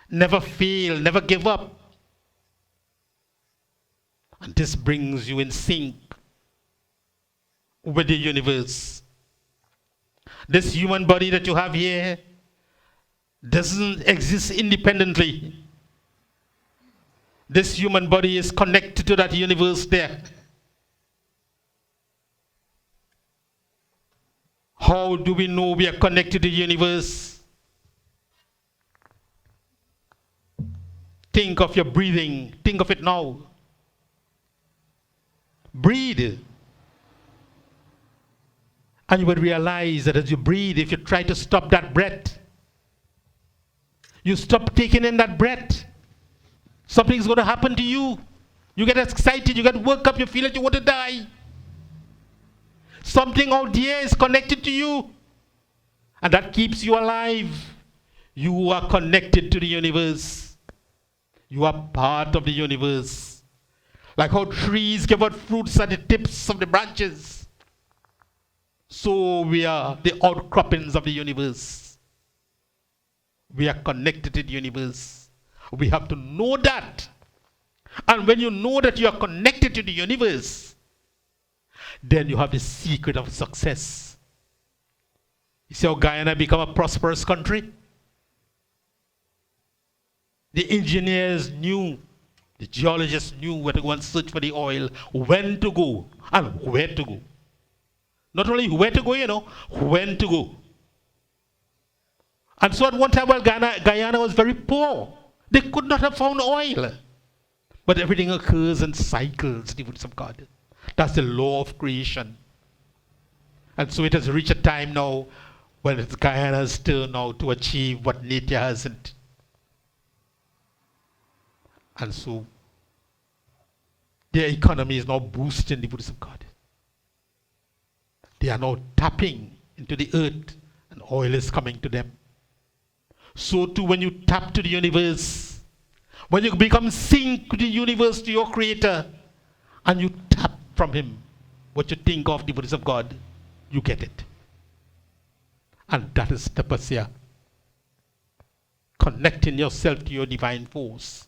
Never fail, never give up. And this brings you in sync with the universe. This human body that you have here doesn't exist independently. This human body is connected to that universe there. How do we know we are connected to the universe? Think of your breathing. Think of it now. Breathe. And you will realize that as you breathe, if you try to stop that breath, you stop taking in that breath, something's going to happen to you. You get excited, you get worked up, you feel like you want to die. Something out there is connected to you, and that keeps you alive. You are connected to the universe. You are part of the universe. Like how trees give out fruits at the tips of the branches, so we are the outcroppings of the universe. We are connected to the universe. We have to know that. And when you know that you are connected to the universe, then you have the secret of success. You see how Guyana become a prosperous country? The engineers knew, the geologists knew where to go and search for the oil, when to go, and where to go. Not only where to go, when to go. And so at one time while Guyana was very poor, they could not have found oil. But everything occurs in cycles, the words of God. That's the law of creation. And so it has reached a time now when it's Guyana's turn now to achieve what nature hasn't. And so their economy is now boosting the goodness of God. They are now tapping into the earth and oil is coming to them. So too when you tap to the universe, when you become synced to the universe, to your creator, and you tap from him what you think of the goodness of God, you get it. And that is tapasya. Connecting yourself to your divine force.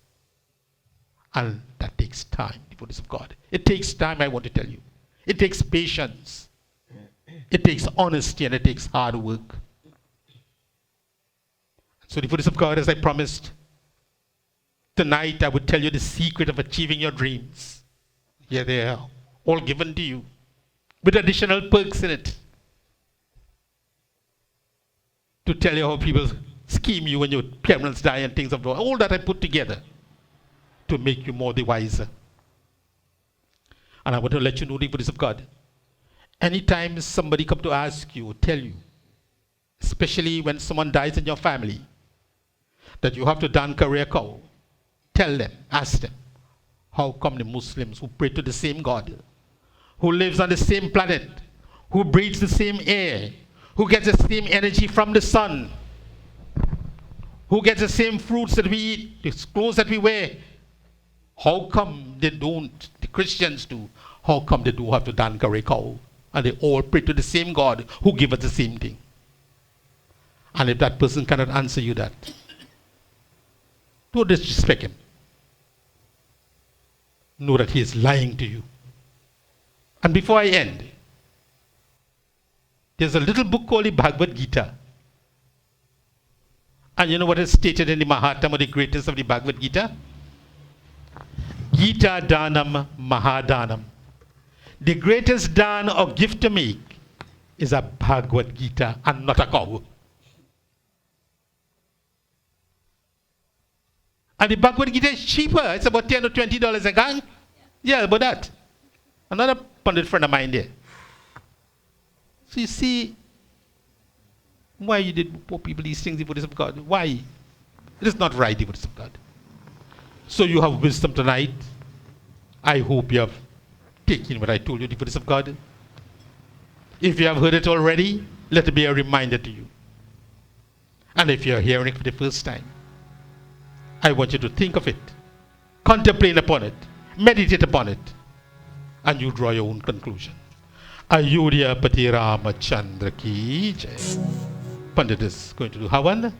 And that takes time, the goodness of God. It takes time, I want to tell you. It takes patience. It takes honesty and it takes hard work. So the goodness of God, as I promised, tonight I would tell you the secret of achieving your dreams. Here they are, all given to you, with additional perks in it. To tell you how people scheme you when your parents die and things of that. All that I put together to make you more the wiser. And I want to let you know the goodness of God. Anytime somebody come to ask you, tell you, especially when someone dies in your family, that you have to dan career cow, tell them, ask them, how come the Muslims who pray to the same God, who lives on the same planet, who breathes the same air, who gets the same energy from the sun, who gets the same fruits that we eat, the clothes that we wear, how come they don't, the Christians do, how come they do have to dan career cow? And they all pray to the same God who gives us the same thing. And if that person cannot answer you that, don't disrespect him. Know that he is lying to you. And before I end, there's a little book called the Bhagavad Gita. And you know what is stated in the Mahatma, the greatest of the Bhagavad Gita? Gita Danam Mahadanam. The greatest dan or gift to make is a Bhagavad Gita and not a cow. And the Bhagavad Gita is cheaper. It's about $10 or $20 a gang. Yeah, about that. Another pundit friend of mine there. So you see, Why you did poor people these things, devotees of God? Why? It is not right, devotees of God. So you have wisdom tonight. I hope you have taken what I told you, devotees of God. If you have heard it already, let it be a reminder to you. And if you are hearing it for the first time, I want you to think of it, contemplate upon it, meditate upon it, and you draw your own conclusion. Ayodhya Pati Ramachandra Ki Jai. Pandit is going to do Havan.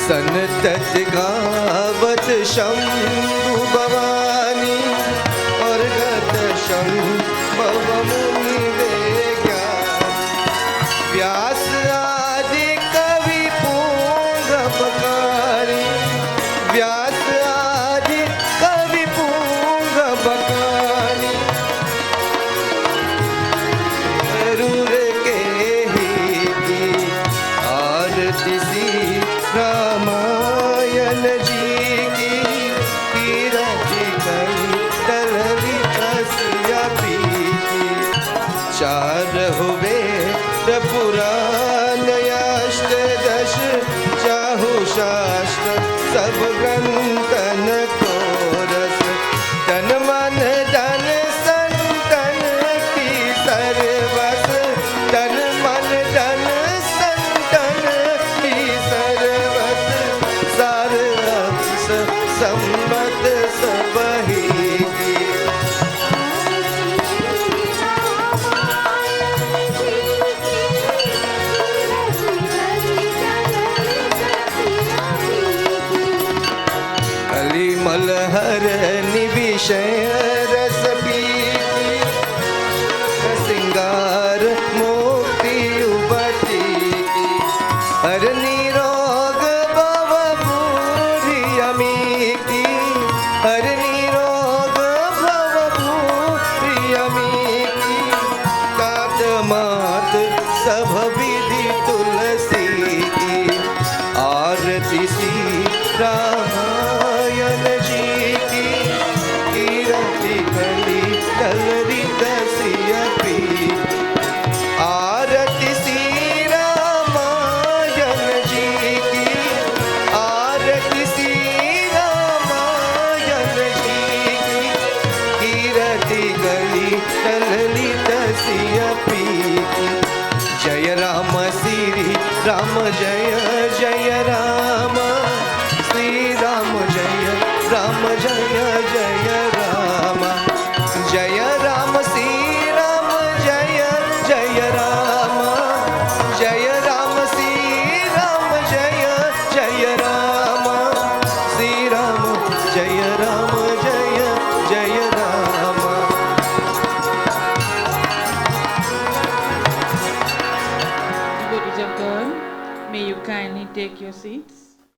संतत गा शंभु भवानी और गत शंभव मुनि वेज्ञा व्यास आदि कवि पूंग बकारी व्यास आदि कवि Pung बकारी Ruhr के ही आरती सी रामायण जी की कीरति कई तलरी हसिया पीती चार हुए पुराण अष्टदश चाहु शास्त्र सब ग्रंथन को रस तन मन धन संतन की सर्वस तन मन धन संतन की सर्वस सार अंश सम्मत सबही की मलहर निविषय रस पीती सिंगार मुक्ति उबती की हर निरोग भव भूरि अमी की हर निरोग भव भूरि अमी की तात मात सब विधि तुलसी की आरती सी रामायण जी की कीरति कली कलरी दसिया पी आरती सी रामायण जी की आरती सी रामायण जी की कीरति कली कलरी दसिया पी जय राम श्री राम जय जय राम श्री राम जय राम जय जय राम जय राम श्री राम जय जय राम जय राम श्री राम जय जय राम श्री राम जय राम जय जय Ram Devotees of God, may you kindly take your seats.